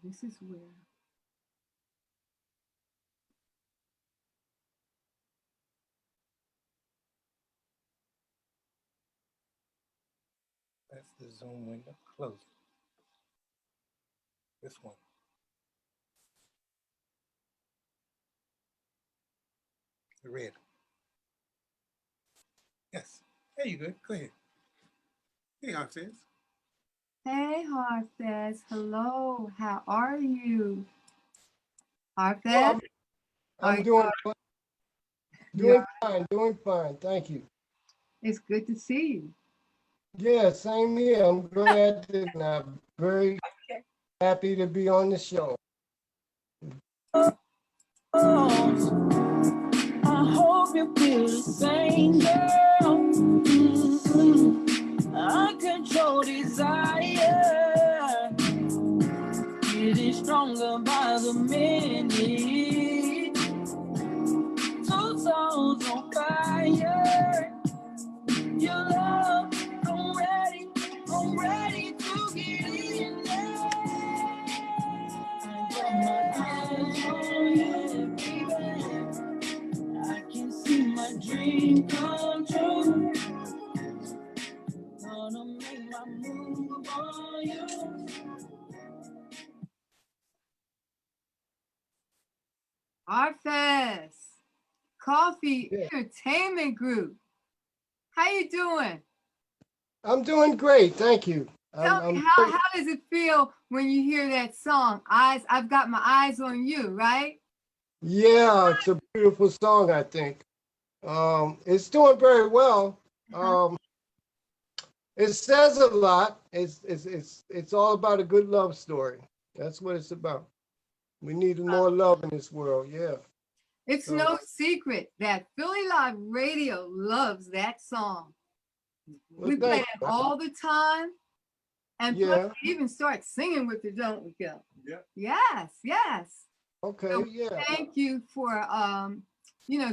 This is where. That's the Zoom window. Close it. This one. The red. Yes. There you go. Go ahead. Hey, Harfez. Hey, Harfez. Hello. How are you? Well, Harfez? I'm Are doing you? doing fine. Thank you. It's good to see you. Yeah, same here. I'm glad and I'm very happy to be on the show. I hope you feel the same, girl. I control desire, getting stronger by the minute. Two souls on fire. Your love, I'm ready to get in there. I got my eyes on you, baby. I can see my dream come true. Gonna make my move on you. Harfez, Coffee Yeah, Entertainment Group. How you doing? I'm doing great. Thank you. Tell me, I'm how does it feel when you hear that song? I've got my eyes on you, right? yeah, it's a beautiful song, I think. It's doing very well. Uh-huh. It says a lot. It's all about a good love story. That's what it's about. We need more love in this world. Yeah. It's So, no secret that Philly Live Radio loves that song. well, We play thank it you. all the time. And plus, Yeah. we even start singing with it, don't we, Phil? Yeah. Yes, yes. Okay. So Yeah. thank you for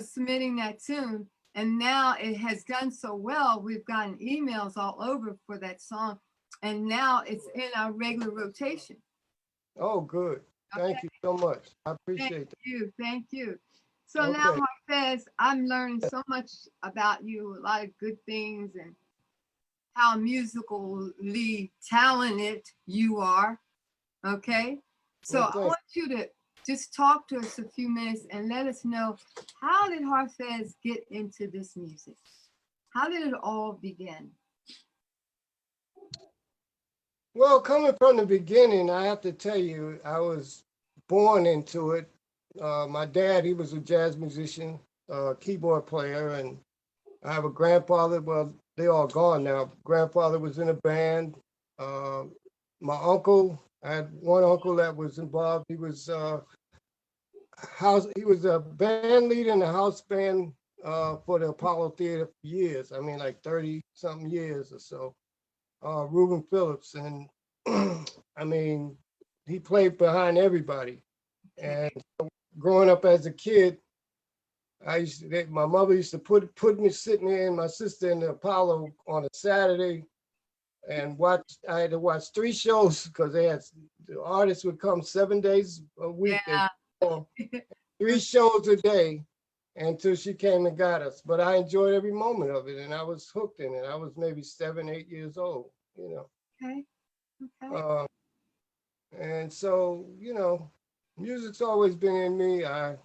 submitting that tune. And now it has done so well. We've gotten emails all over for that song. And now it's in our regular rotation. Oh, good. Okay. Thank you so much. I Thank appreciate that. you. Thank you. So now, Okay. Harfez, I'm learning so much about you, a lot of good things, and how musically talented you are. Okay. So Well, I thank want you to just talk to us a few minutes and let us know, how did Harfez get into this music? How did it all begin? Well, coming from the beginning, I have to tell you, I was born into it. My dad, he was a jazz musician, keyboard player, and I have a grandfather. Well, they all gone now. Grandfather was in a band. Uh, my uncle, I had one uncle that was involved. He was he was a band leader in the house band for the Apollo Theater for years. I mean, like 30 something years or so. Reuben Phillips, and I mean, he played behind everybody. And growing up as a kid, my mother used to put me sitting there and my sister in the Apollo on a Saturday and watch. I had to watch 3 shows because the artists would come 7 days a week. They Yeah. perform 3 shows a day until she came and got us. But I enjoyed every moment of it, and I was hooked in it. I was maybe 7, 8 years old, you know. Okay. Okay. Uh, and so, music's always been in me. I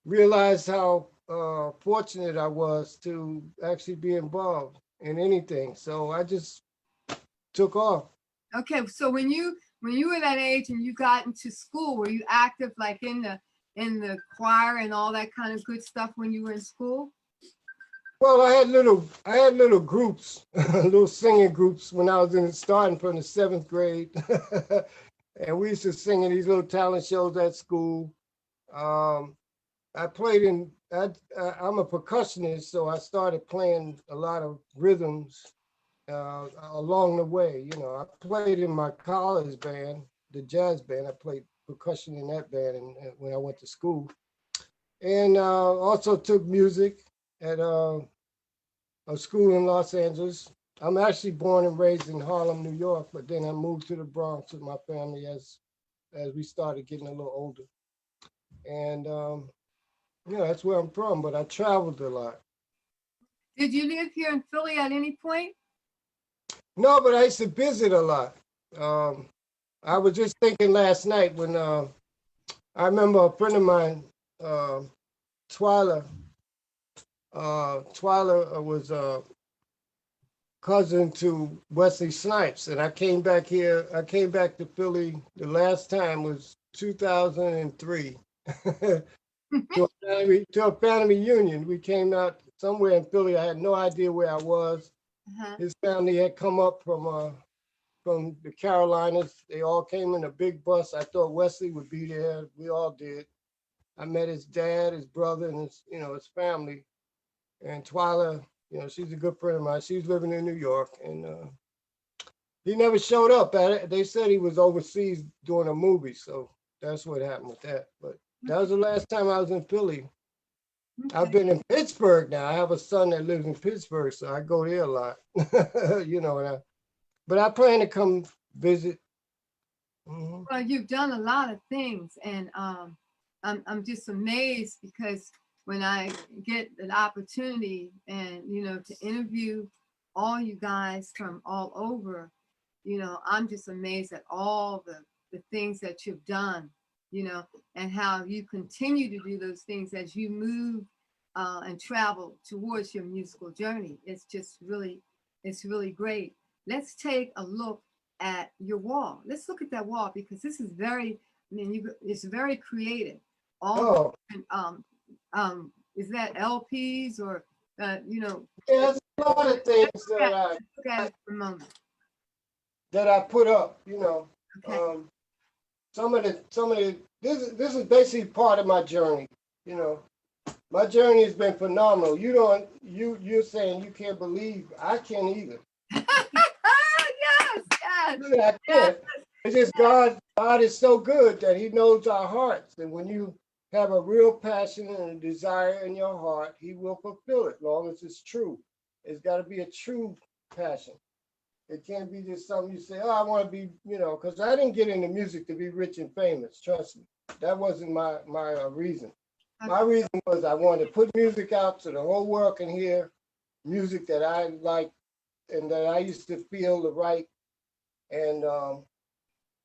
realized how fortunate I was to actually be involved in anything. So I just took off. Okay. So when you were that age and you got into school, were you active like in the choir and all that kind of good stuff when you were in school? Well, I had little groups, little singing groups when I was starting from the 7th grade, and we used to sing in these little talent shows at school. Um, I played in. I'm a percussionist, so I started playing a lot of rhythms along the way. I played in my college band, the jazz band. I played percussion in that band, and when I went to school, and also took music at a school in Los Angeles. I'm actually born and raised in Harlem, New York, but then I moved to the Bronx with my family as as we started getting a little older. And yeah, that's where I'm from, but I traveled a lot. Did you live here in Philly at any point? No, but I used to visit a lot. I was just thinking last night when I remember a friend of mine, Twyla. Twyla was a cousin to Wesley Snipes, and I came back here. I came back to Philly. The last time was 2003 to a family reunion. We came out somewhere in Philly. I had no idea where I was. Uh-huh. His family had come up from the Carolinas. They all came in a big bus. I thought Wesley would be there. We all did. I met his dad, his brother, and his family. And Twyla, she's a good friend of mine. She's living in New York, and he never showed up at it. They said he was overseas doing a movie, so that's what happened with that. But that was the last time I was in Philly. I've been in Pittsburgh now. I have a son that lives in Pittsburgh, so I go there a lot. But I plan to come visit. Mhm. Well, you've done a lot of things, and I'm just amazed because when I get an opportunity and to interview all you guys from all over, I'm just amazed at all the things that you've done, and how you continue to do those things as you move and travel towards your musical journey. It's really great. Let's take a look at your wall. Let's look at that wall because this is it's very creative. All Oh, is that LPs or yeah, there's a lot of things look at it for a moment. that I put up. Okay. Some of the this is basically part of my journey. My journey has been phenomenal. You're saying you can't believe I can't either. Yes. Really, I can't. It's just God is so good that He knows our hearts, and when you have a real passion and a desire in your heart, He will fulfill it, as long as it's true. It's got to be a true passion. It can't be just something you say, oh, I want to be, because I didn't get into music to be rich and famous. Trust me, that wasn't my reason. My reason was I wanted to put music out so the whole world can hear music that I like and that I used to feel the right, and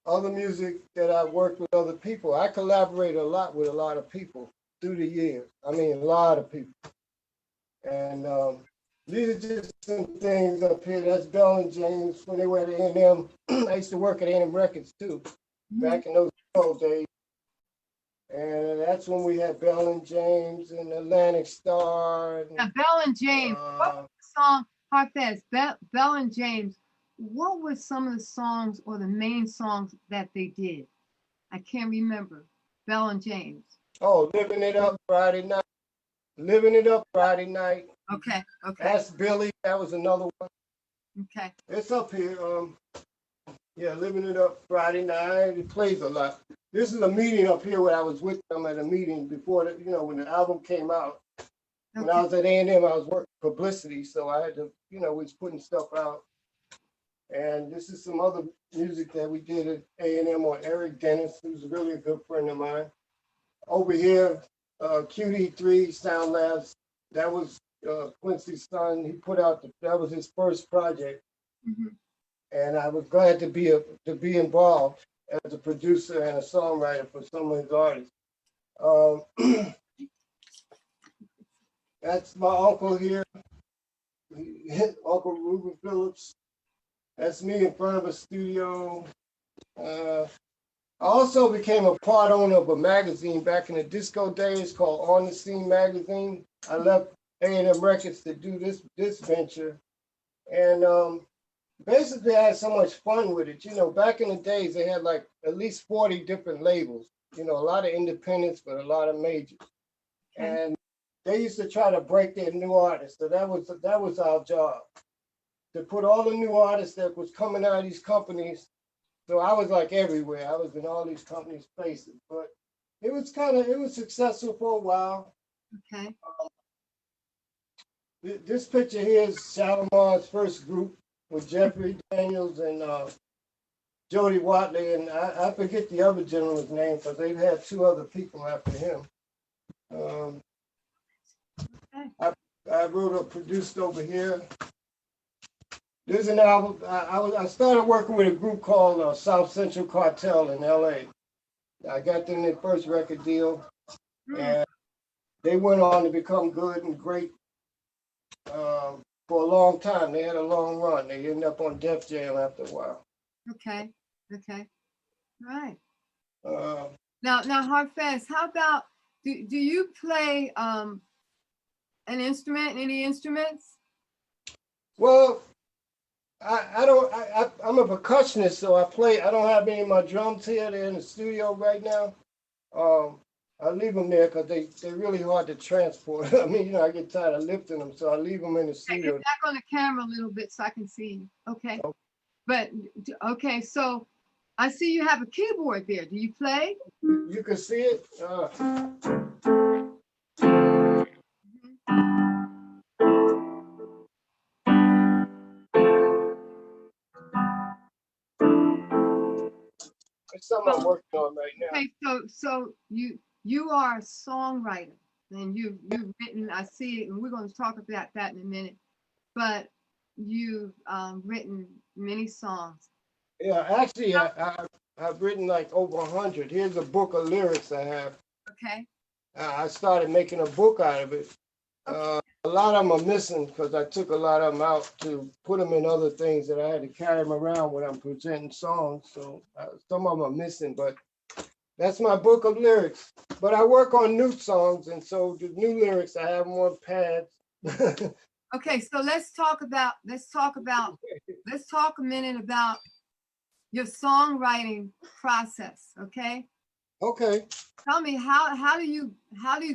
other music that I worked with other people. I collaborated a lot with a lot of people through the years. I mean, a lot of people. And these are just some things up here. That's Bell and James when they were at A&M. I used to work at A&M Records too, back in those old days. And that's when we had Bell and James and Atlantic Star. Now, Bell and James. What was the song, Harfez? Bell and James. What were some of the songs or the main songs that they did? I can't remember. Bell and James. Oh, Living It Up Friday Night. Living It Up Friday Night. Okay. That's Billy. That was another one. Okay. It's up here. Yeah, Living It Up Friday night. It plays a lot. This is a meeting up here where I was with them at a meeting before when the album came out. When I was at A&M, I was working publicity, so I had to, we was putting stuff out. And this is some other music that we did at A&M on Eric Dennis, who's really a good friend of mine. Over here, QD3 Sound Labs. That was Quincy's son. He put out that was his first project. Mm-hmm. And I was glad to be involved as a producer and a songwriter for some of his artists. That's my uncle here, Uncle Reuben Phillips. That's me in front of a studio. I also became a part owner of a magazine back in the disco days called On the Scene Magazine. I left A&M Records to do this venture. And basically, I had so much fun with it. Back in the days, they had like at least 40 different labels. A lot of independents, but a lot of majors. Okay. And they used to try to break their new artists. So that was our job, to put all the new artists that was coming out of these companies. So I was like everywhere. I was in all these companies' faces. But it was successful for a while. Okay. This picture here is Shalimar's first group with Jeffrey Daniels and Jody Watley, and I forget the other gentleman's name because they've had two other people after him. I wrote or produced over here. There's an album. I started working with a group called South Central Cartel in LA. I got them their first record deal, and they went on to become good and great for a long time. They had a long run. They ended up on Def Jam after a while. Okay. Okay. Right. Uh, Now, Harfez, how about, do you play an instrument, any instruments? well, I'm a percussionist, so I play. I don't have any of my drums here. They're in the studio right now. I leave them there because they're really hard to transport. I mean, I get tired of lifting them, so I leave them in the Get studio. back on the camera a little bit so I can see you. Okay. Okay. But, okay, so I see you have a keyboard there. Do you play? You can see it. It's something I'm working on right now. Okay, so you are a songwriter, and you've written, I see it, and we're going to talk about that in a minute, but you've written many songs. Yeah, actually, I've written like over 100. Here's a book of lyrics I have. Okay. I started making a book out of it. A lot of them are missing because I took a lot of them out to put them in other things that I had to carry them around when I'm presenting songs. So some of them are missing, but that's my book of lyrics. But I work on new songs, and so the new lyrics I have them on pads. Okay, so let's talk a minute about your songwriting process. Okay. Okay. Tell me, how do you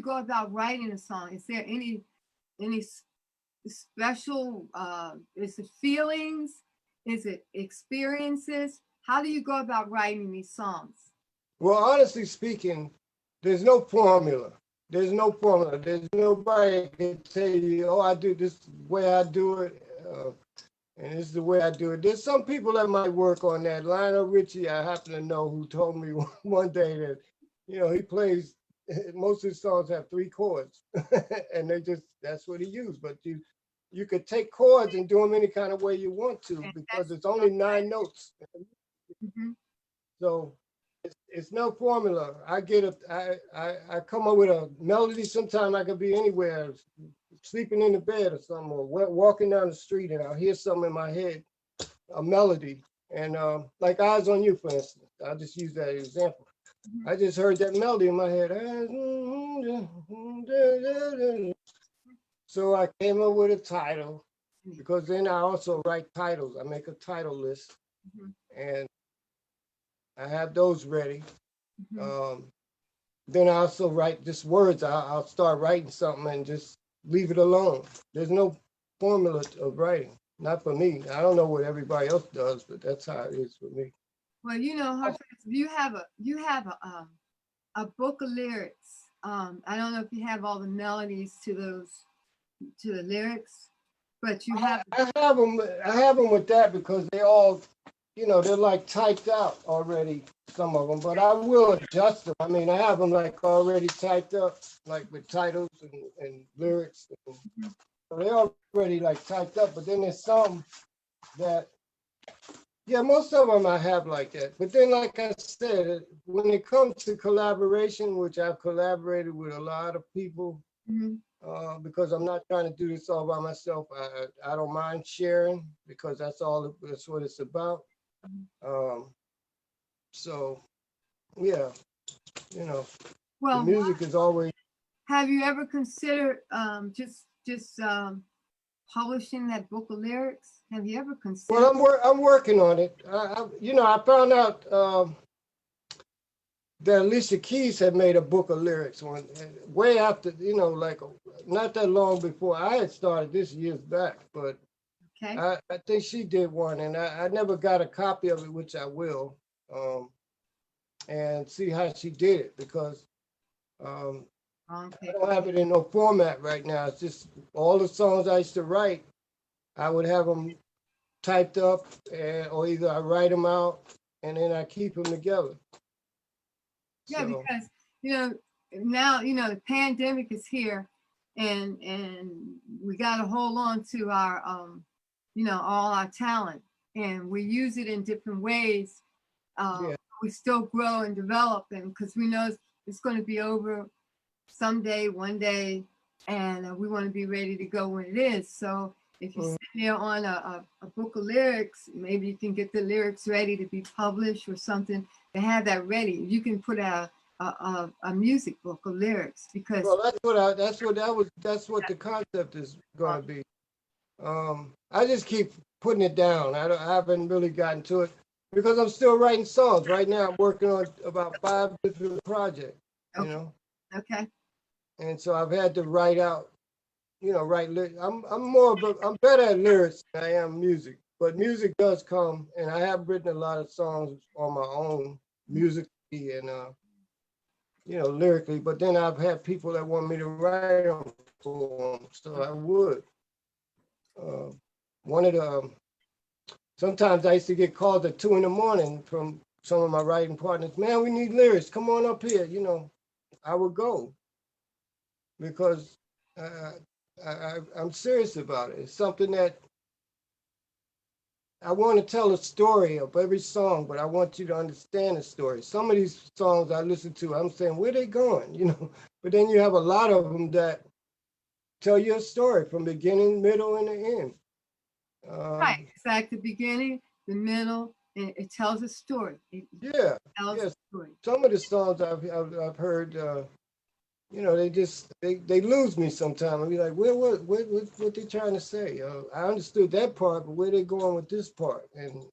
go about writing a song? Is there any special, is it feelings? Is it experiences? How do you go about writing these songs? Well, honestly speaking, there's no formula. There's no formula. There's nobody can tell you, oh, I do this the way I do it, and this is the way I do it. There's some people that might work on that. Lionel Richie, I happen to know, who told me one day that, he plays, most of his songs have 3 chords, and that's what he used. But you could take chords and do them any kind of way you want to, because it's only 9 notes. Mhm. So it's no formula. I come up with a melody. Sometimes I could be anywhere, sleeping in the bed or something, or walking down the street, and I'll hear something in my head, a melody. And like Eyes on You, for instance, I'll just use that example. I just heard that melody in my head. So I came up with a title, because then I also write titles. I make a title list, and I have those ready. Then I also write just words. I'll start writing something and just leave it alone. There's no formula of writing, not for me. I don't know what everybody else does, but that's how it is for me. Well, Harfez, you have a book of lyrics. I don't know if you have all the melodies to the lyrics, but you have. I have them with that because they all, they're like typed out already, some of them, but I will adjust them. I mean, I have them like already typed up, like with titles and lyrics. So they're already like typed up, but then there's some that, most of them I have like that. But then, like I said, when it comes to collaboration, which I've collaborated with a lot of people, because I'm not trying to do this all by myself. I don't mind sharing, because that's what it's about. So yeah, Well, the music is always. have you ever considered just publishing that book of lyrics? Have you ever considered? Well, I'm working on it. I found out that Alicia Keys had made a book of lyrics way after, like not that long before I had started this years back, but Okay. I think she did one, and I never got a copy of it, which I will, and see how she did it, because I don't have it in no format right now. It's just all the songs I used to write, I would have them typed up, or either I write them out and then I keep them together. Yeah, So, because now the pandemic is here, and we got to hold on to our all our talent, and we use it in different ways. yeah. We still grow and develop, and because we know it's going to be over someday, one day, and we want to be ready to go when it is. So if you're sitting there on a book of lyrics, maybe you can get the lyrics ready to be published or something to have that ready. You can put out a music book of lyrics, because Well, that's what the concept is going to be. I just keep putting it down. I haven't really gotten to it because I'm still writing songs. Right now, I'm working on about 5 different projects, you Okay. know, Okay. and so I've had to write out, write lyrics. I'm better at lyrics than I am music, but music does come, and I have written a lot of songs on my own, musically and lyrically. But then I've had people that want me to write them for them, so I would. One of the Sometimes I used to get calls at 2 in the morning from some of my writing partners. Man, we need lyrics. Come on up here. I would go because I'm serious about it. It's something that I want to tell a story of every song, but I want you to understand the story. Some of these songs I listen to, I'm saying, where they going? But then you have a lot of them that tell you a story from beginning, middle, and the end. Right. It's like the beginning, the middle, and it tells a story. It Yeah, tells yes. a story. Some of the songs I've heard, they lose me sometimes. I'll be like, what they trying to say? I understood that part, but where they going with this part? And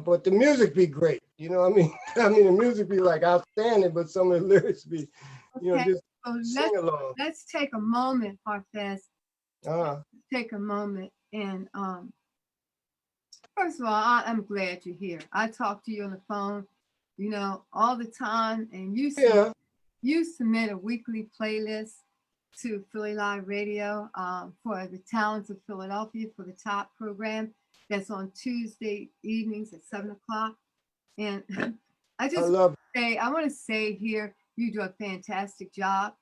but the music be great. You know what I mean? I mean, the music be like outstanding, but some of the lyrics be, Okay. just So sing along. let's take a moment, Harfez. Uh, Take a moment and first of all, I'm glad you're here. I talk to you on the phone, all the time, and yeah, you submit a weekly playlist to Philly Live Radio for the Talents of Philadelphia for the top program that's on Tuesday evenings at 7 o'clock. And I I just love I want to say here, you do a fantastic job.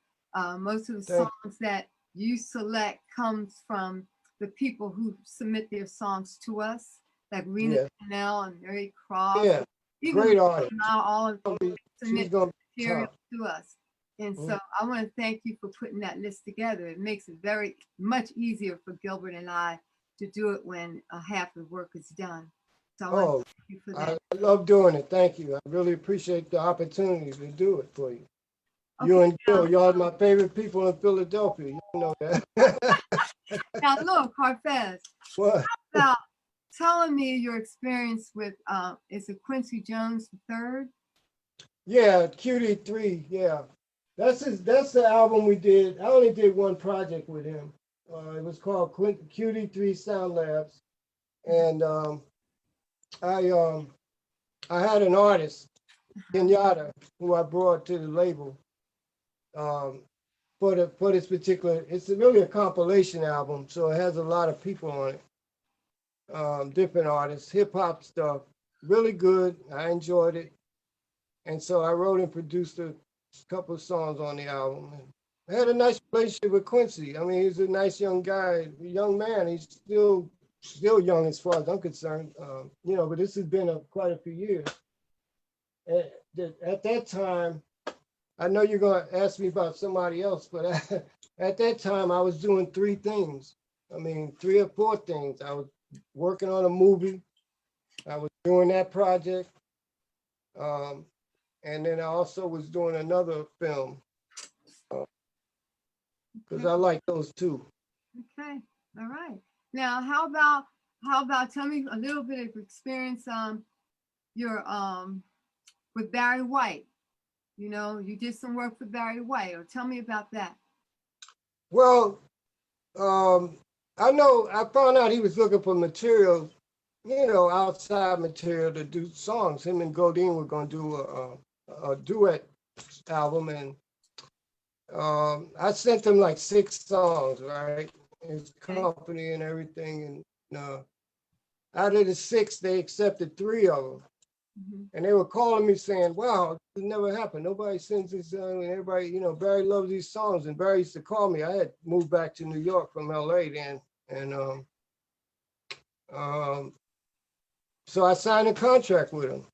Most of the Thank songs that you select comes from the people who submit their songs to us, like Rena Yeah, Cannell and Mary Cross, yeah, even great artist. now all of them She's submit gonna be material top. to us. And Mhm. so I want to thank you for putting that list together. It makes it very much easier for Gilbert and I to do it when half the work is done. So I want Oh, to thank you for that. I love doing it. Thank you. I really appreciate the opportunity to do it for you. You Okay, and Gil, y'all are my favorite people in Philadelphia. You know that. now look, Harfez, What? about telling me your experience with is it Quincy Jones III? Yeah, QD3. Yeah, that's the album we did. I only did one project with him. It was called QD3 Sound Labs, and I I had an artist, Kenyatta, who I brought to the label. Um, for this particular, it's really a compilation album, so it has a lot of people on it. Different artists, hip hop stuff, really good. I enjoyed it, and so I wrote and produced a couple of songs on the album. And I had a nice relationship with Quincy. I mean, he's a nice young guy, young man. He's still young as far as I'm concerned. But this has been quite a few years. At that time, I know you're going to ask me about somebody else, but at that time, I was doing 3 things. I mean, 3 or 4 things. I was working on a movie. I was doing that project. And then I also was doing another film because I like those too. Okay, all right. Now, how about tell me a little bit of experience your with Barry White. You did some work for Barry White, or tell me about that. Well, I found out he was looking for material, outside material to do songs. Him and Godine were going to do a duet album, and I sent him like 6 songs, right? His company and everything, and out of the 6, they accepted 3 of them. Mhm. And they were calling me saying, wow, this never happened. Nobody sings this song. And everybody, you know, Barry loves these songs. And Barry used to call me. I had moved back to New York from LA then. And so I signed a contract with him.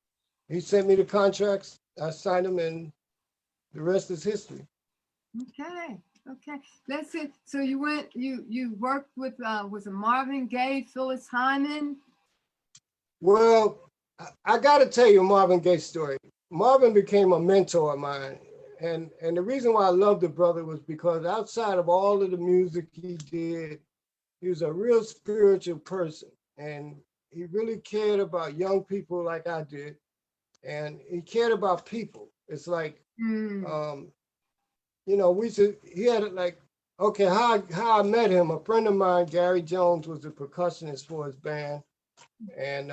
He sent me the contracts. I signed them, and the rest is history. Okay. Okay. That's it. So you went, you worked with, was it Marvin Gaye, Phyllis Hyman? Well, I got to tell you a Marvin Gaye story. Marvin became a mentor of mine. And the reason why I loved the brother was because outside of all of the music he did, he was a real spiritual person. And he really cared about young people like I did. And he cared about people. It's like, Mm. you know, he had it like, okay, how I met him, a friend of mine, Gary Jones, was the percussionist for his band. And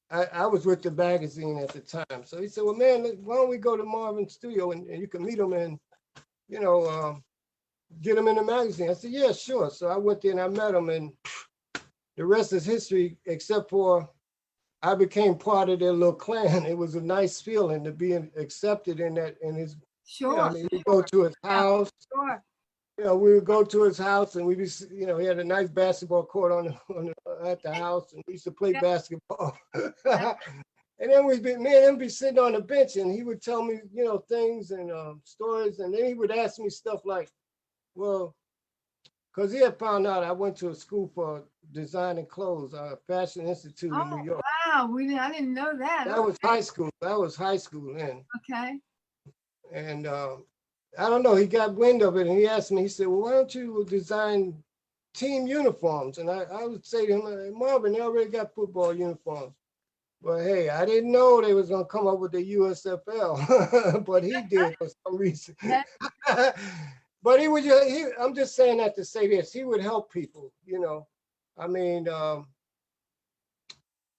I was with the magazine at the time. So he said, well, man, why don't we go to Marvin's studio and you can meet him and, you know, get him in the magazine. I said, yeah, sure. So I went there and I met him, and the rest is history, except for I became part of their little clan. It was a nice feeling to be accepted in his, you know, I Sure. mean, we go to his house. Sure. You know, we would go to his house and we'd be, you know, he had a nice basketball court at the house, and we used to play basketball. And then me and him be sitting on the bench, and he would tell me, you know, things and stories. And then he would ask me stuff like, well, because he had found out I went to a school for designing clothes, Fashion Institute in New York. Wow. I didn't know that. That was high school. That was high school then. Okay. And I don't know, he got wind of it, and he asked me, he said, well, why don't you design team uniforms? And I would say to him, hey, Marvin, they already got football uniforms. But hey, I didn't know they was gonna come up with the USFL, but he did for some reason. But I'm just saying that to say this, he would help people, you know. I mean,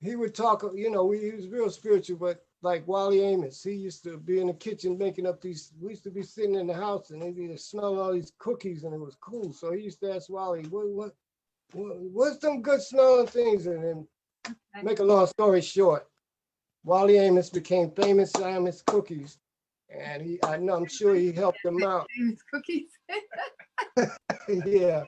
he would talk, you know, he was real spiritual, but like Wally Amos, he used to be in the kitchen making up we used to be sitting in the house and he'd be smelling all these cookies, and it was cool. So he used to ask Wally, what's some good smelling things? And then make a long story short, Wally Amos became famous for Amos cookies. And I'm sure he helped him out. Cookies. Yeah.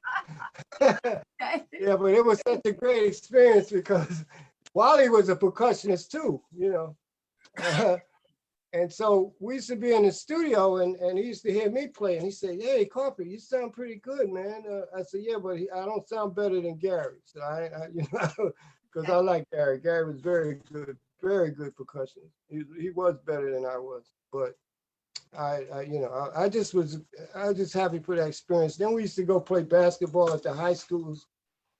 Yeah, but it was such a great experience because Wally was a percussionist too, you know. And so we used to be in the studio, and he used to hear me play, and he said, hey, Carpet, you sound pretty good, man. I said, yeah, but I don't sound better than Gary. So you know, because I like Gary. Gary was very good percussionist. He was better than I was, but you know, I was just happy for that experience. Then we used to go play basketball at the high schools.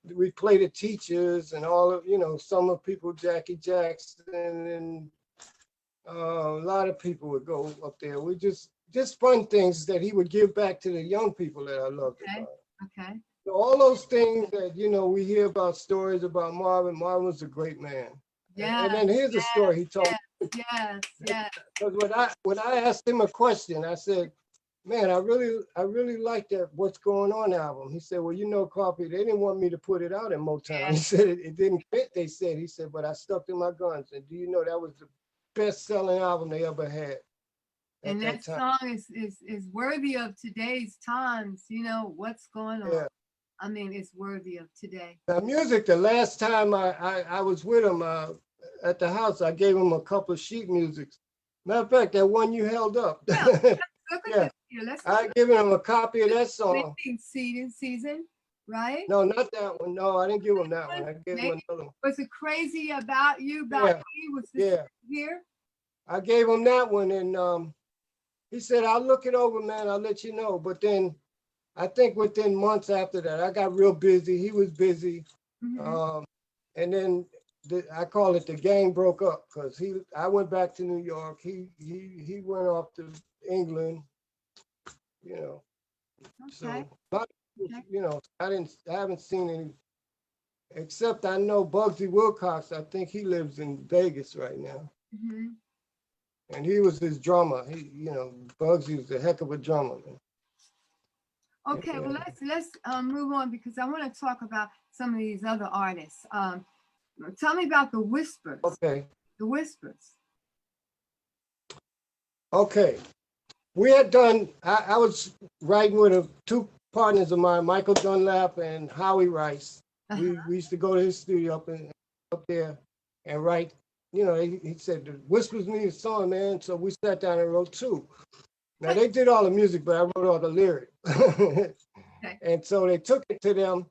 We played the teachers and all of, you know, some of people, Jackie Jackson, and a lot of people would go up there. We just fun things that he would give back to the young people that I loved about. Okay. So all those things that, you know, we hear about stories about Marvin. Marvin was a great man. Yeah. And then here's a story he told me. Yes. Because when I asked him a question, I said, man, I really like that What's Going On album. He said, well, you know, Coffee, they didn't want me to put it out in Motown. Yeah. He said it didn't fit, they said. He said, but I stuck to my guns. And do you know that was the best-selling album they ever had? And that song is worthy of today's times. You know, what's going on. Yeah. I mean, it's worthy of today. The music, the last time I was with him at the house, I gave him a couple of sheet musics. Matter of fact, that one you held up. Yeah. I given him a copy of that song. Season, right? No, not that one. No, I didn't give him that one. I gave him another one. Was it Crazy About You? About Me? Was this here? I gave him that one, and he said, I'll look it over, man. I'll let you know. But then I think within months after that, I got real busy. He was busy. Mm-hmm. And then I call it the gang broke up, because I went back to New York. He went off to England, you know. Okay. So, you know, I haven't seen any, except I know Bugsy Wilcox. I think he lives in Vegas right now. Mm-hmm. And he was his drummer. You know, Bugsy was a heck of a drummer, man. Okay, well, let's move on, because I want to talk about some of these other artists. Tell me about the Whispers. Okay. The the Whispers? Okay. We had done, I was writing with two partners of mine, Michael Dunlap and Howie Rice. We used to go to his studio up there and write. You know, he said, the Whispers need a song, man. So we sat down and wrote two. Now, they did all the music, but I wrote all the lyrics. Okay. And so they took it to them.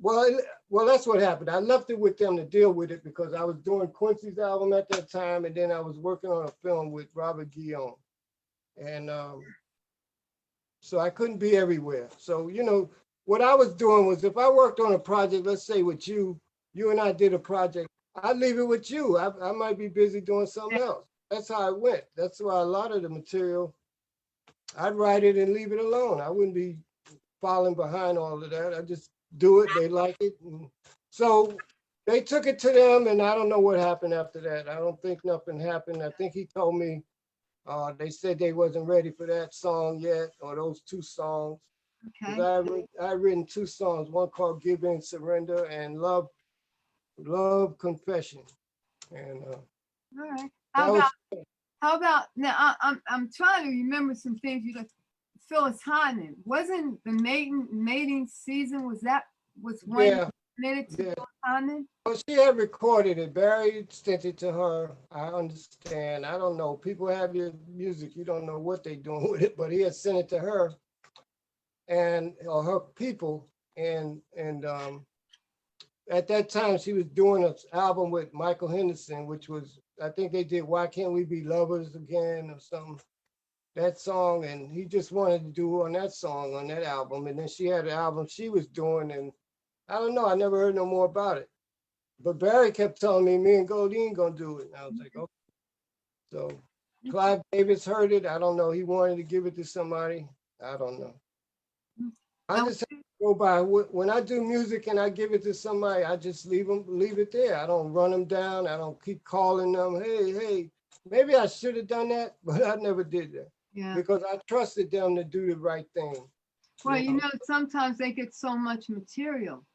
Well, that's what happened. I left it with them to deal with it because I was doing Quincy's album at that time, and then I was working on a film with Robert Guillaume. And so I couldn't be everywhere. So, you know, what I was doing was if I worked on a project, let's say with you and I did a project, I'd leave it with you. I might be busy doing something else. That's how it went. That's why a lot of the material, I'd write it and leave it alone. I wouldn't be falling behind all of that. I just do it. They like it. And so they took it to them, and I don't know what happened after that. I don't think nothing happened. I think he told me they said they wasn't ready for that song yet, or those two songs. Okay. I written two songs, one called Give In Surrender and Love Confession. And All right. that How about now? I'm trying to remember some things. You got Phyllis Hyman. Wasn't the mating season? Was one yeah, committed to yeah. Phyllis Hyman? Well, she had recorded it. Barry sent it to her. I understand. I don't know. People have your music. You don't know what they're doing with it, but he had sent it to her and or her people. And at that time, she was doing an album with Michael Henderson, which was, I think they did Why Can't We Be Lovers Again or something. That song, and he just wanted to do on that song on that album. And then she had an album she was doing, and I don't know. I never heard no more about it. But Barry kept telling me and Goldine gonna do it. And I was like, okay. So Clive Davis heard it. I don't know. He wanted to give it to somebody. I don't know. I just have to go by. When I do music and I give it to somebody, I just leave it there. I don't run them down. I don't keep calling them. Hey, maybe I should have done that, but I never did that. Yeah. Because I trusted them to do the right thing. Well, you know, sometimes they get so much material.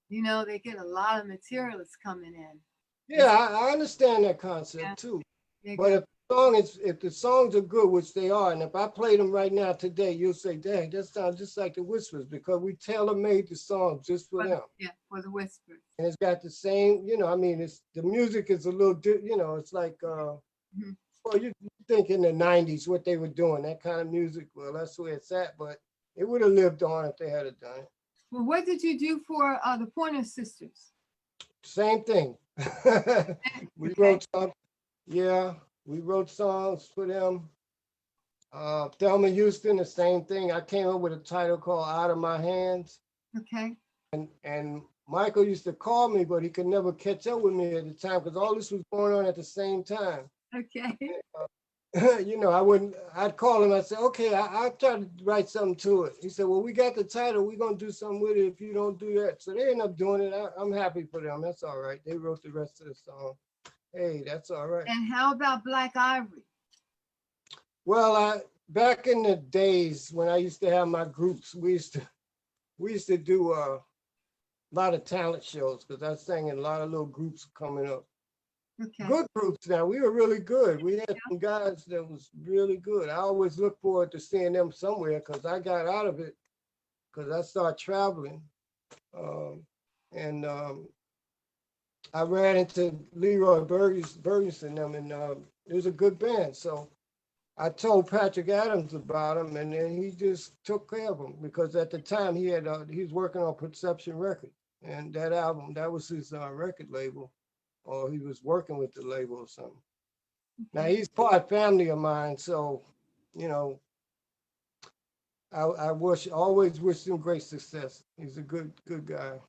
You know, they get a lot of material that's coming in. Yeah, I understand that concept too. Yeah, But if the songs are good, which they are, and if I played them right now today, you'll say, dang, that sounds just like the Whispers, because we tailor-made the songs just for them. Yeah, for the Whispers. And it's got the same, you know, I mean, the music is a little, you know, it's like, well, you think in the 90s what they were doing, that kind of music, well, that's where it's at, but it would have lived on if they had it done. Well, what did you do for the Pointer Sisters? Same thing. We wrote some, yeah, we wrote songs for them. Thelma Houston, the same thing. I came up with a title called Out of My Hands. Okay. And Michael used to call me, but he could never catch up with me at the time because all this was going on at the same time. Okay. You know, I'd call him, I'd say, okay, I'll try to write something to it. He said, well, we got the title, we're gonna do something with it if you don't do that. So they end up doing it. I'm happy for them, that's all right. They wrote the rest of the song. Hey, that's all right. And how about Black Ivory? Well, back in the days when I used to have my groups, we used to do a lot of talent shows because I sang in a lot of little groups coming up. Okay. Good groups now. We were really good. We had some guys that was really good. I always look forward to seeing them somewhere because I got out of it because I started traveling. I ran into Leroy Burgess and them, and it was a good band. So I told Patrick Adams about him, and then he just took care of him because at the time he was working on Perception Records, and that album, that was his record label, or he was working with the label or something. Now he's part family of mine, so you know, I always wish him great success. He's a good guy.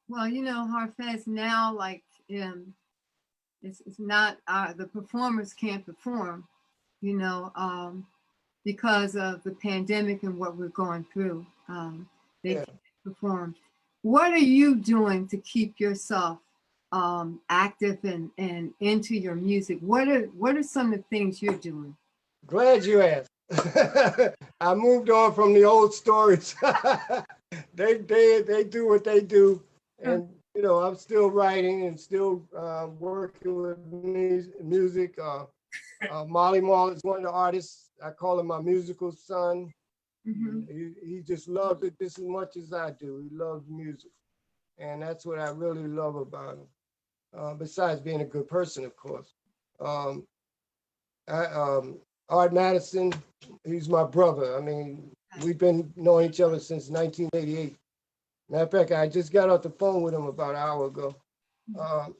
Well, you know, Harfez now, like, it's not the performers can't perform, you know, because of the pandemic and what we're going through. They can't perform. What are you doing to keep yourself active and into your music? What are some of the things you're doing? Glad you asked. I moved on from the old stories. They do what they do, and you know, I'm still writing and still working with music. Molly Mall is one of the artists. I call him my musical son. Mhm. He just loves it just as much as I do. He loves music. And that's what I really love about him. Besides being a good person, of course. Um, Art Madison, he's my brother. I mean, we've been knowing each other since 1988. Matter of fact, I just got off the phone with him about an hour ago. Um,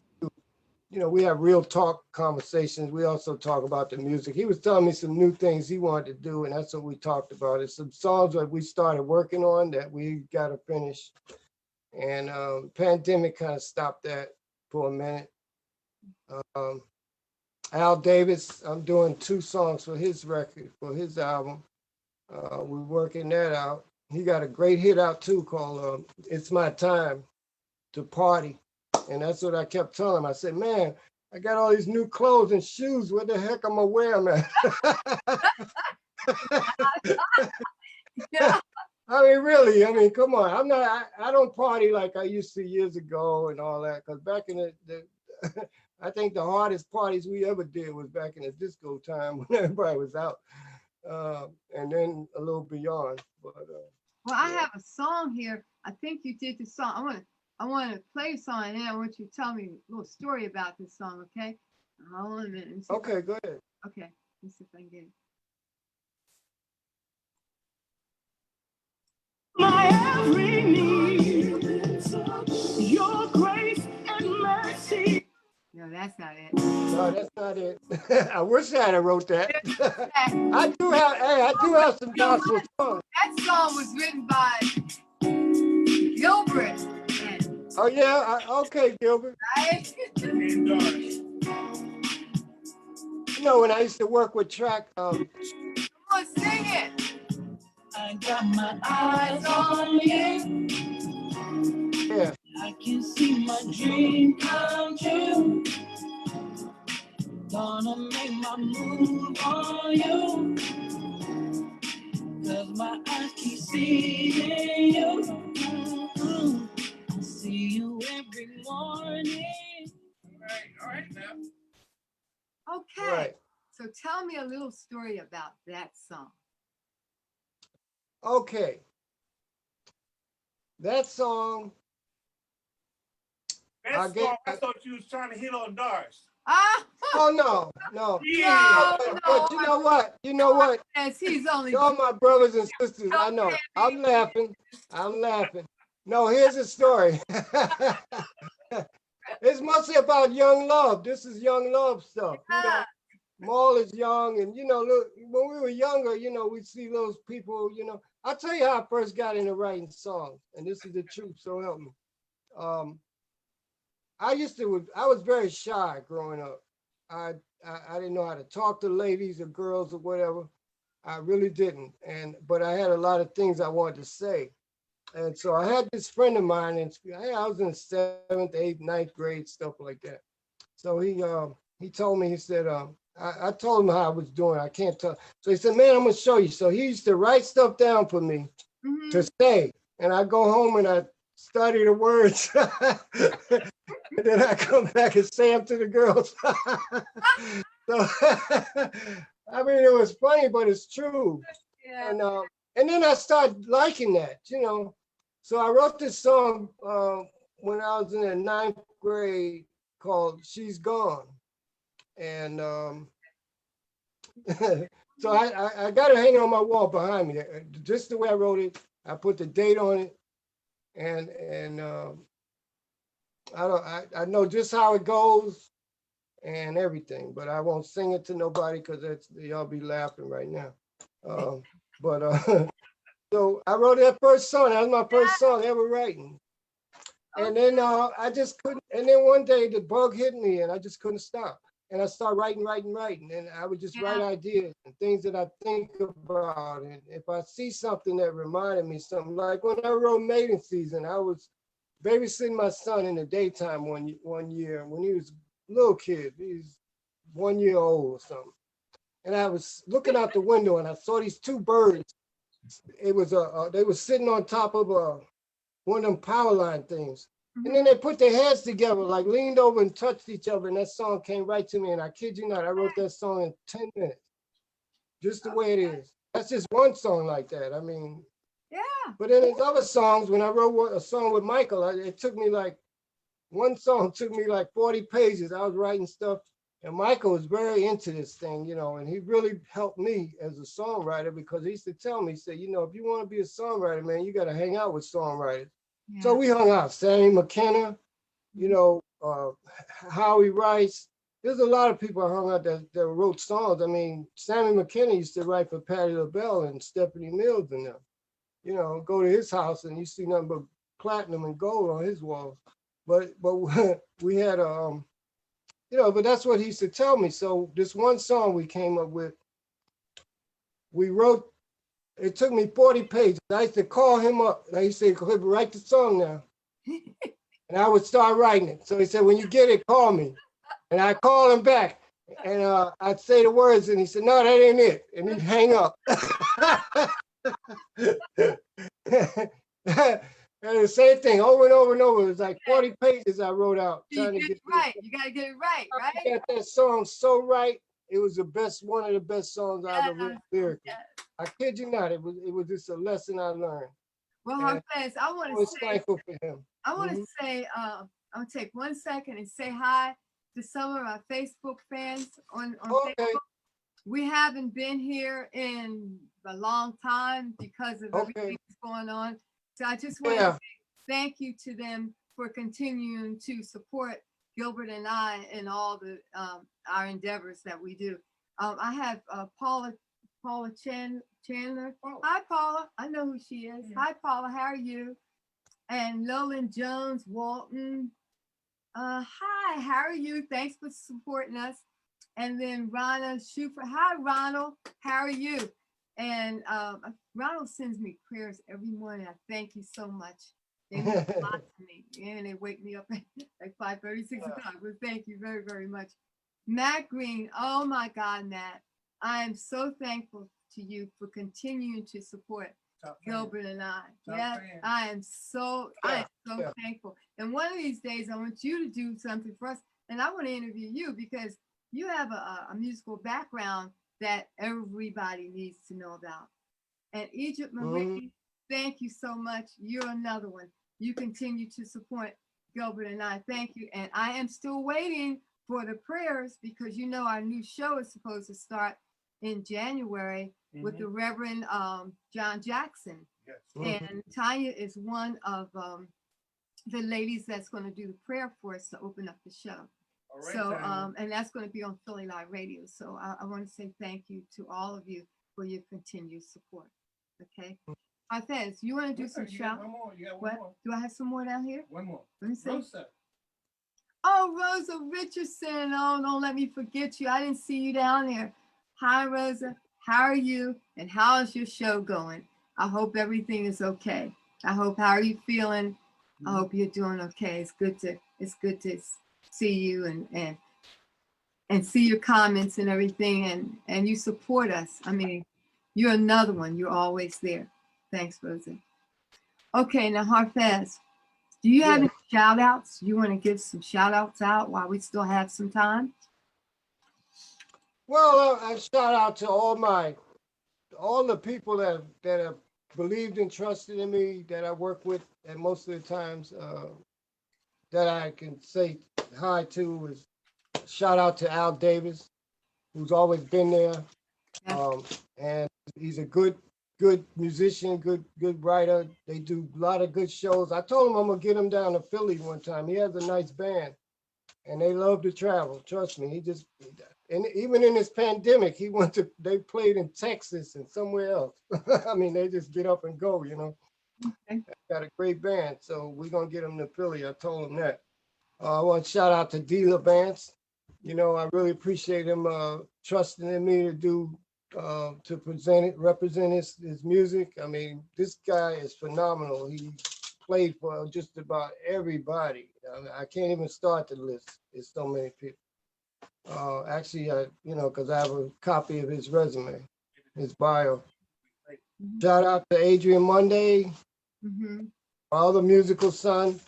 you know, we have real talk conversations. We also talk about the music. He was telling me some new things he wanted to do, and that's what we talked about. It's some songs that we started working on that we got to finish. And pandemic kind of stopped that for a minute. Um, Al Davis, I'm doing 2 songs for his record, for his album. We're working that out. He got a great hit out too called It's My Time to Party. And that's what I kept telling him. I said, man, I got all these new clothes and shoes. What the heck am I wearing, man? Yeah. I mean, really, I mean, come on. I don't party like I used to years ago and all that. Because back in the I think the hardest parties we ever did was back in the disco time when everybody was out. And then a little beyond. But Well, I yeah. have a song here. I think you did the song. I want to play a song, and then I want you to tell me a little story about this song, okay? Hold on a minute. Let me see if Okay, go ahead. okay. Let's see if I can get it. My every need, your grace and mercy. No, that's not it. No, that's not it. I wish I had wrote that. That I do have some gospel songs. song was written by Gilbert. And, Oh yeah, okay, Gilbert. right? And Doris. You know, when I used to work with track, Come on, sing it. I got my eyes on you. yeah, I can see my dream come true. Gonna make my move on you. Cause my eyes keep seeing you. Mm-mm. I see you every morning. All right now. Okay. right. So tell me a little story about that song. Okay. That song, That song, I thought you was trying to hit on Doris. Ah, oh no. Yeah. But you know what? You know what? yes, he's only. All my brothers and sisters, I know. I'm laughing. No, here's the story. It's mostly about young love. This is young love stuff. You know, Maul is young, and you know, look, when we were younger, you know, we see those people. You know, I'll tell you how I first got into writing songs, and this is the truth. So help me. I was very shy growing up. I didn't know how to talk to ladies or girls or whatever. I really didn't, but I had a lot of things I wanted to say. And so I had this friend of mine, and I was in the 7th, 8th, 9th grade, stuff like that. So he told me, he said, I told him how I was doing. I can't tell. So he said, man, I'm gonna show you. So he used to write stuff down for me to say, and I go home and I study the words. And then I come back and say them to the girls. So I mean, it was funny, but it's true. Yeah. And then I started liking that, you know. So I wrote this song when I was in the 9th grade called "She's Gone," and so I got it hanging on my wall behind me, just the way I wrote it. I put the date on it, and I know just how it goes and everything, but I won't sing it to nobody because y'all be laughing right now. But so I wrote that first song. That was my first song ever writing. And then I just couldn't. And then one day the bug hit me, and I just couldn't stop. And I started writing, and I would just write ideas and things that I think about. And if I see something that reminded me something, like when I wrote "Mating Season," I was babysitting my son in the daytime one year when he was a little kid. He's 1 year old or something. And I was looking out the window, and I saw these 2 birds. It was they were sitting on top of one of them power line things, And then they put their heads together, like leaned over and touched each other, and that song came right to me. And I kid you not, I wrote that song in 10 minutes, just the way it is. That's just one song like that. I mean, Yeah. but then there's other songs. When I wrote a song with Michael, it took me like, one song took me like 40 pages. I was writing stuff, and Michael was very into this thing, you know, and he really helped me as a songwriter because he used to tell me, he said, you know, if you want to be a songwriter, man, you got to hang out with songwriters. Yeah. So we hung out, Sammy McKenna, you know, Howie Rice. There's a lot of people I hung out that wrote songs. I mean, Sammy McKenna used to write for Patti LaBelle and Stephanie Mills and them. You know, go to his house and you see nothing but platinum and gold on his walls. But we had you know, but that's what he used to tell me. So this one song we came up with, we wrote. It took me 40 pages. I used to call him up. And I used to say, "Cliff, write the song now." And I would start writing it. So he said, "When you get it, call me." And I call him back. And I'd say the words. And he said, "No, that ain't it." And he'd hang up. And the same thing over and over and over. It was like 40 pages I wrote out. You Trying to get get it right. You got to get it right, right? I got that song so right. It was the best, one of the best songs I've ever written lyrically. Yes. I kid you not, it was just a lesson I learned. Well, And Harfez, I want I to was say, thankful for him. I want to say, I'm gonna take 1 second and say hi to some of our Facebook fans on Okay. Facebook. We haven't been here in a long time because of everything that's going on. So I just want to say thank you to them for continuing to support Gilbert and I in all the our endeavors that we do. I have Paula Chandler. Hi, Paula. I know who she is. Hi, Paula. How are you? And Lolan Jones, Walton. Hi, how are you? Thanks for supporting us. And then Ronald Schufer. Hi, Ronald. How are you? And Ronald sends me prayers every morning. I thank you so much. They mean a lot to me. And they wake me up at like 5:30, 6 o'clock. But thank you very, very much. Matt Green. Oh my God, Matt. I am so thankful to you for continuing to support Gilbert and I. Yeah, I am so thankful. And one of these days, I want you to do something for us. And I want to interview you because you have a musical background that everybody needs to know about. And Egypt Marie, thank you so much. You're another one. You continue to support Gilbert and I. Thank you. And I am still waiting for the prayers because you know our new show is supposed to start in January with the Reverend John Jackson. Yes. And Tanya is one of the ladies that's going to do the prayer for us to open up the show. Right, so, and that's going to be on Philly Live Radio. So I want to say thank you to all of you for your continued support. Okay. Harfez, you want to do some shout? One more. You got what? One more. Do I have some more down here? One more. Let me see. Rosa. Oh, Rosa Richardson. Oh, don't let me forget you. I didn't see you down there. Hi, Rosa. How are you? And how is your show going? I hope everything is okay. I hope, how are you feeling? I hope you're doing okay. It's good to see you and see your comments and everything, and you support us. I mean, you're another one. You're always there. Thanks, Rosa. Okay, now Harfez, do you have any shout outs? You want to give some shout outs out while we still have some time? Well, I shout out to all the people that have believed and trusted in me, that I work with, and most of the times that I can say hi to is shout out to Al Davis, who's always been there, and he's a good musician, good writer. They do a lot of good shows. I told him I'm gonna get him down to Philly one time. He has a nice band, and they love to travel. Trust me. And even in this pandemic, they played in Texas and somewhere else. I mean, they just get up and go, you know. Okay. Got a great band, so we're gonna get him to Philly. I told him that. I want to shout out to Dealer Vance. You know, I really appreciate him trusting in me to represent his music. I mean, this guy is phenomenal. He played for just about everybody. I can't even start the list. There's so many people. Actually, because I have a copy of his resume, his bio. Shout out to Adrian Monday, all the musical son.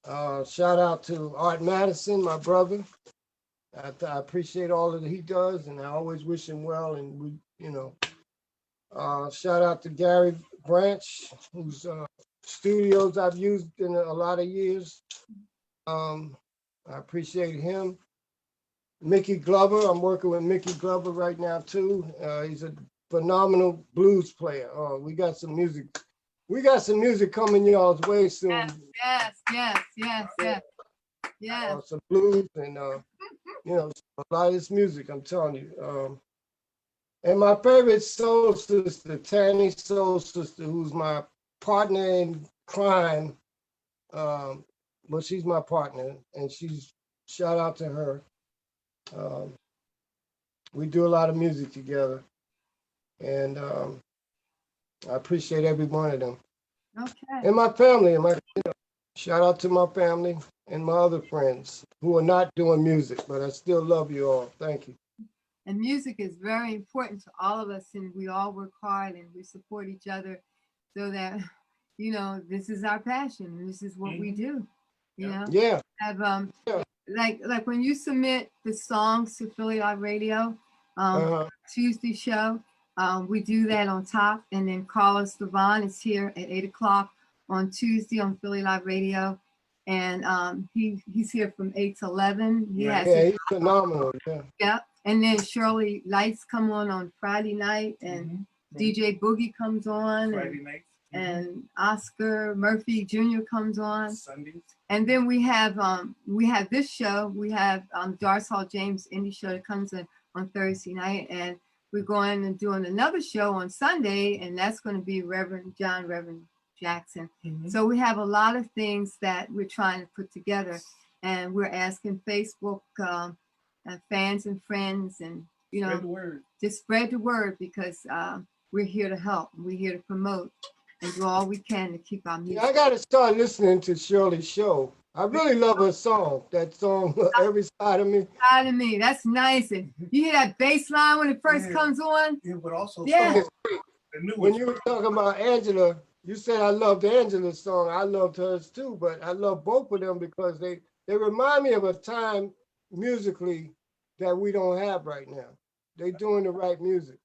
Shout out to Art Madison, my brother. I appreciate all that he does, and I always wish him well. And we, shout out to Gary Branch, whose studios I've used in a lot of years. I appreciate him. Mickey Glover, I'm working with Mickey Glover right now too. He's a phenomenal blues player. We got some music. We got some music coming y'all's way soon. Yes. Some blues and a lot of this music. I'm telling you. And my favorite soul sister, Tanny Soul Sister, who's my partner in crime. But she's my partner, and shout out to her. We do a lot of music together, and I appreciate every one of them. Okay. And my family, shout out to my family and my other friends who are not doing music, but I still love you all. Thank you. And music is very important to all of us, and we all work hard and we support each other so that, this is our passion and this is what we do, Yeah. Have, like when you submit the songs to Philly Live Radio, Tuesday show, we do that on top, and then Carlos Devon is here at 8:00 on Tuesday on Philly Live Radio, and he's here from 8 to 11. He's phenomenal. Yeah. And then Shirley Lights come on Friday night, and DJ Boogie comes on Friday night. and Oscar Murphy Jr. comes on Sundays. And then we have this show. We have Doris Hall James indie show that comes in on Thursday night, and we're going and doing another show on Sunday, and that's going to be Reverend Jackson. So we have a lot of things that we're trying to put together, and we're asking Facebook fans and friends, and Spread the word. just spread the word, because we're here to help. We're here to promote and do all we can to keep our music. I got to start listening to Shirley's show. I really love her song. That song, Every Side of Me. Side of Me. That's nice. And you hear that bass line when it first comes on? Yeah, but also Yeah. When you were talking about Angela, you said I loved Angela's song. I loved hers too, but I love both of them because they remind me of a time musically that we don't have right now. They're doing the right music.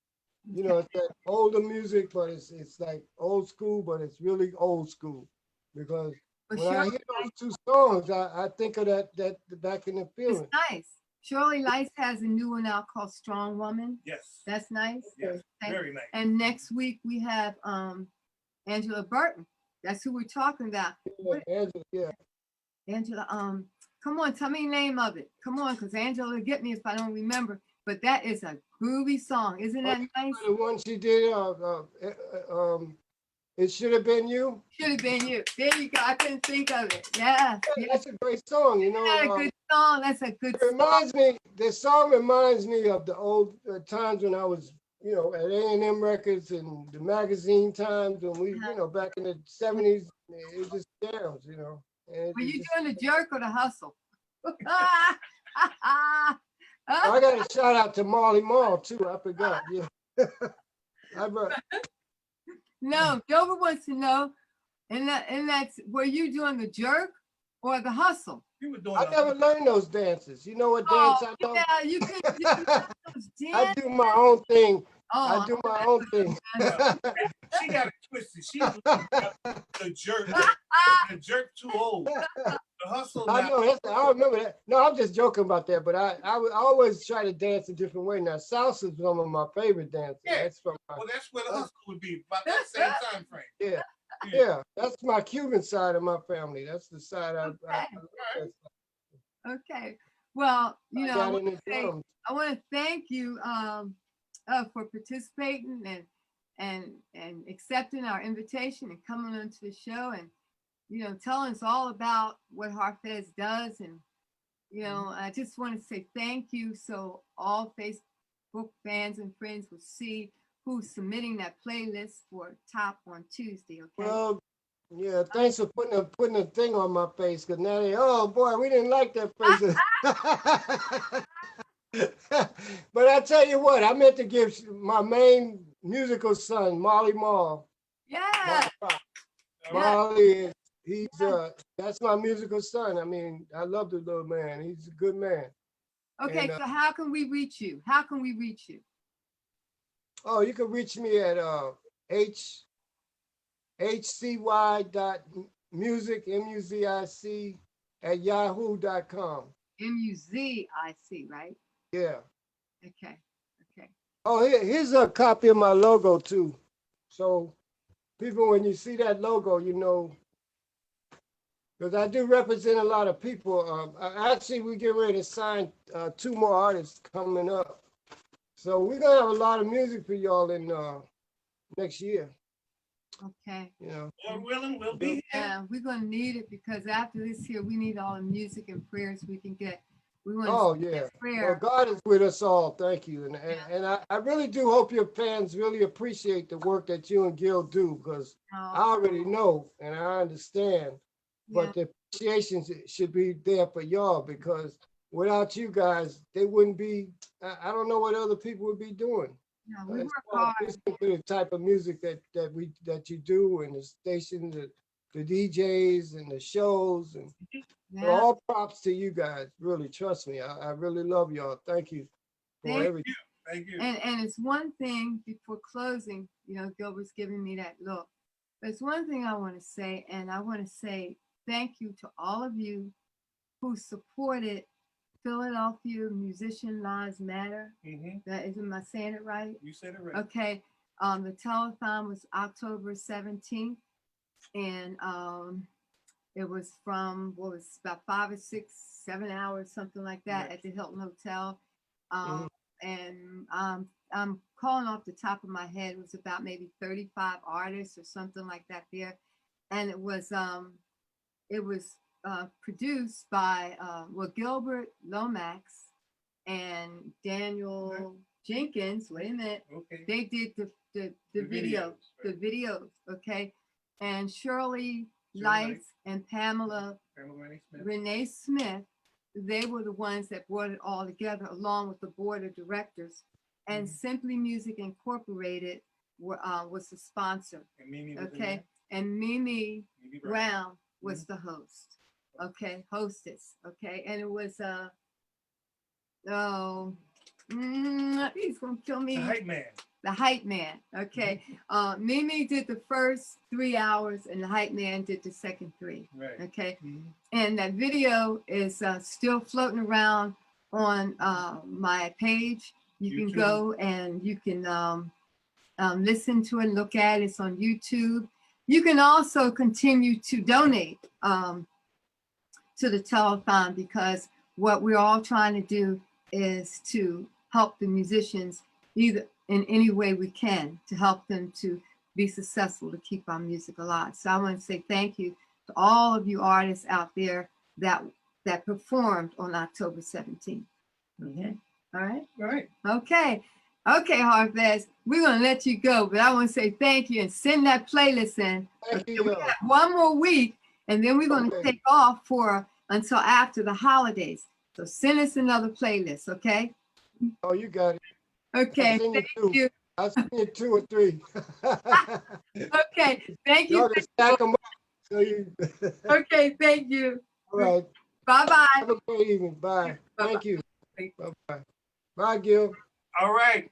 It's that older music, but it's like old school, but it's really old school. Because when I hear those two songs, I think of that back in the feeling. It's nice. Shirley Lights has a new one out called Strong Woman. Yes. That's nice. Yes. Very nice. And next week we have Angela Burton. That's who we're talking about. Yeah, Angela, come on, tell me the name of it. Come on, because Angela will get me if I don't remember. But that is a groovy song. Isn't that nice? The one she did, It Should Have Been You. Should have been you. There you go. I couldn't think of it. Yeah. That's a great song, Isn't that a good song? That's a good song. The song reminds me of the old times when I was, at A&M Records and the magazine times when we, back in the 70s, it just jams, Were you doing the jerk or the hustle? I got a shout out to Marley Marl too. I forgot. Yeah. No, Dover wants to know, and that's were you doing the jerk or the hustle? You were doing I never learned those dances. You know what dance I know? Yeah, you could do those dances. I do my own thing. Oh, I do my own thing. She got it twisted. She was the jerk. The jerk too old. The hustle. I know. I remember that. No, I'm just joking about that. But I always try to dance a different way. Now, salsa is one of my favorite dances. Yeah. That's from Well, that's where the hustle would be, about that same time frame. Yeah. That's my Cuban side of my family. That's the side Okay. Well, I want to thank you for participating and accepting our invitation and coming onto the show and telling us all about what Harfez does. And I just want to say thank you, so all Facebook fans and friends will see who's submitting that playlist for Top on Tuesday. Okay. Well, yeah, thanks for putting a thing on my face, because now oh boy, we didn't like that face. But I tell you what, I meant to give my main musical son, Marley Marl. Yeah. Marley he's that's my musical son. I mean, I love the little man. He's a good man. Okay, And, so how can we reach you? How can we reach you? oh, you can reach me at hcy.music, MUZIC, at yahoo.com. MUZIC, right? Yeah. Okay. Okay. Oh, here's a copy of my logo too. So people, when you see that logo, you know, because I do represent a lot of people. Actually, we get ready to sign 2 more artists coming up. So we're gonna have a lot of music for y'all in next year. Okay. You know. Lord willing, we'll be here. Yeah, we're gonna need it because after this here, we need all the music and prayers we can get. We want Oh to yeah. Well, prayer. God is with us all. Thank you. And I really do hope your fans really appreciate the work that you and Gil do, because I already know and I understand. Yeah. But the appreciation should be there for y'all, because without you guys, they wouldn't be, I don't know what other people would be doing. Yeah, we As work far hard. as listening to the type of music that you do, and the stations, the DJs and the shows, and Yeah. all props to you guys. Really, trust me. I really love y'all. Thank you for Thank everything. Thank you. And it's one thing before closing, you know, Gilbert's giving me that look. But it's one thing I want to say, and I want to say thank you to all of you who supported Philadelphia Musician Lives Matter. That isn't, am I saying it right? You said it right. Okay. The telethon was October 17th, and it was from, what was about 5 or 6, 7 hours, something like that, at the Hilton Hotel. And I'm calling off the top of my head. It was about maybe 35 artists or something like that there, and it was produced by Gilbert Lomax and Daniel Jenkins. Wait a minute. Okay. They did the videos, the videos, okay, and Shirley Lights and Pamela Renee Smith, they were the ones that brought it all together along with the board of directors. And Simply Music Incorporated was the sponsor. And Mimi okay. And Mimi Brown was the host. Okay, hostess. Okay, and it was he's gonna kill me. The hype man. The hype man. Okay. Mimi did the first 3 hours and the hype man did the second 3. Right. Okay. And that video is still floating around on my page. You can go and you can listen to it, look at it. It's on YouTube. You can also continue to donate to the telethon, because what we're all trying to do is to help the musicians either in any way we can to help them to be successful, to keep our music alive. So I want to say thank you to all of you artists out there that performed on October 17th. Okay. All right. Right. Okay. Okay, Harfez, we're going to let you go, but I want to say thank you and send that playlist in. Thank Okay, you. we have one more week, and then we're going to take off until after the holidays. So send us another playlist, okay? Oh, you got it. Okay, thank you. I'll send you 2 or 3. Okay, thank you. Y'all can stack them up. So you. Okay, thank you. All right. Bye-bye. Have a great evening. Bye. Bye-bye. Thank you. Bye-bye. Bye, Gil. All right.